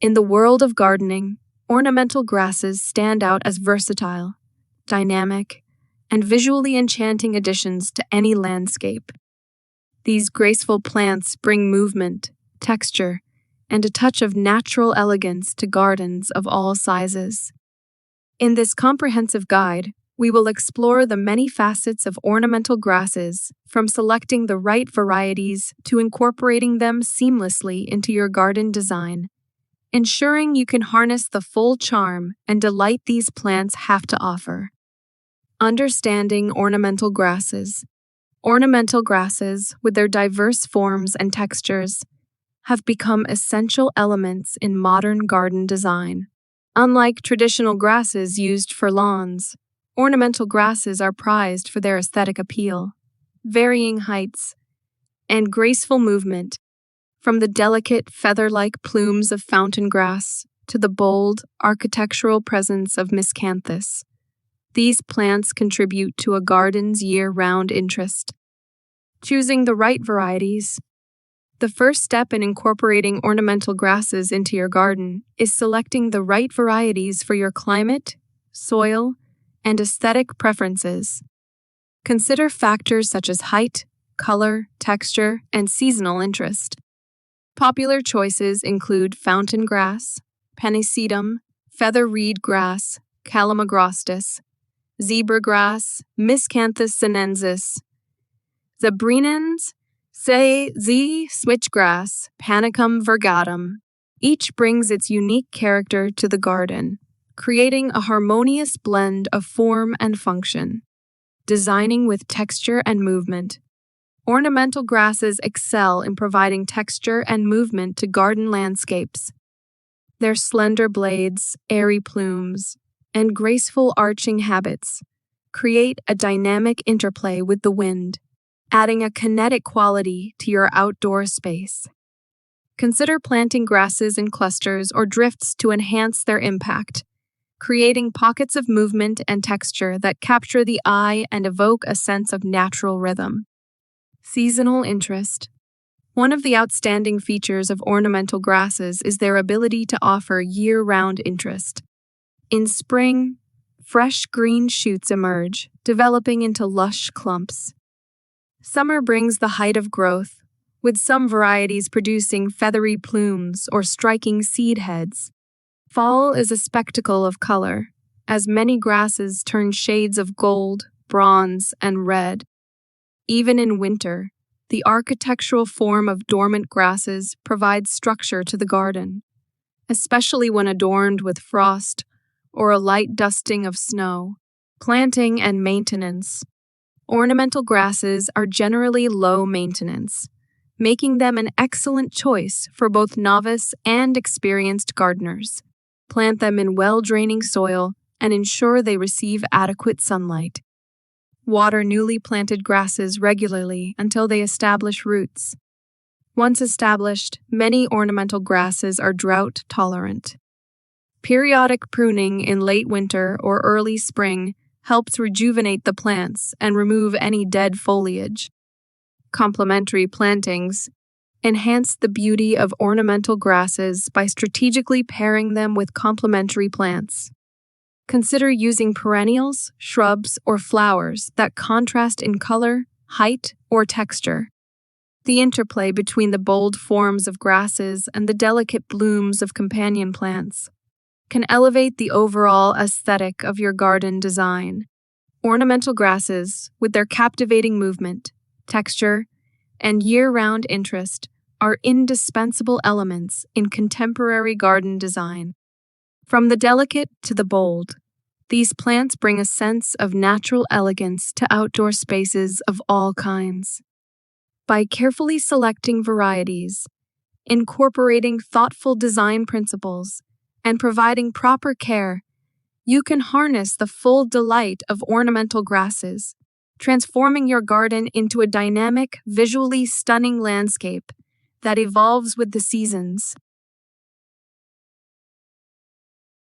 In the world of gardening, ornamental grasses stand out as versatile, dynamic, and visually enchanting additions to any landscape. These graceful plants bring movement, texture, and a touch of natural elegance to gardens of all sizes. In this comprehensive guide, we will explore the many facets of ornamental grasses, from selecting the right varieties to incorporating them seamlessly into your garden design, ensuring you can harness the full charm and delight these plants have to offer. Understanding ornamental grasses. Ornamental grasses, with their diverse forms and textures, have become essential elements in modern garden design. Unlike traditional grasses used for lawns, ornamental grasses are prized for their aesthetic appeal, varying heights, and graceful movement, from the delicate feather-like plumes of fountain grass to the bold architectural presence of miscanthus. These plants contribute to a garden's year-round interest. Choosing the right varieties. The first step in incorporating ornamental grasses into your garden is selecting the right varieties for your climate, soil, and aesthetic preferences. Consider factors such as height, color, texture, and seasonal interest. Popular choices include fountain grass, pennisedum, feather reed grass, calamagrostis, zebra grass, miscanthus sinensis, zabrinens, switchgrass, panicum virgatum. Each brings its unique character to the garden, creating a harmonious blend of form and function. Designing with texture and movement. Ornamental grasses excel in providing texture and movement to garden landscapes. Their slender blades, airy plumes, and graceful arching habits create a dynamic interplay with the wind, adding a kinetic quality to your outdoor space. Consider planting grasses in clusters or drifts to enhance their impact, creating pockets of movement and texture that capture the eye and evoke a sense of natural rhythm. Seasonal interest. One of the outstanding features of ornamental grasses is their ability to offer year-round interest. In spring, fresh green shoots emerge, developing into lush clumps. Summer brings the height of growth, with some varieties producing feathery plumes or striking seed heads. Fall is a spectacle of color, as many grasses turn shades of gold, bronze, and red. Even in winter, the architectural form of dormant grasses provides structure to the garden, especially when adorned with frost or a light dusting of snow. Planting and maintenance. Ornamental grasses are generally low maintenance, making them an excellent choice for both novice and experienced gardeners. Plant them in well-draining soil and ensure they receive adequate sunlight. Water newly planted grasses regularly until they establish roots. Once established, many ornamental grasses are drought tolerant. Periodic pruning in late winter or early spring helps rejuvenate the plants and remove any dead foliage. Complementary plantings enhance the beauty of ornamental grasses by strategically pairing them with complementary plants. Consider using perennials, shrubs, or flowers that contrast in color, height, or texture. The interplay between the bold forms of grasses and the delicate blooms of companion plants can elevate the overall aesthetic of your garden design. Ornamental grasses, with their captivating movement, texture, and year-round interest, are indispensable elements in contemporary garden design. From the delicate to the bold, these plants bring a sense of natural elegance to outdoor spaces of all kinds. By carefully selecting varieties, incorporating thoughtful design principles, and providing proper care, you can harness the full delight of ornamental grasses, transforming your garden into a dynamic, visually stunning landscape that evolves with the seasons.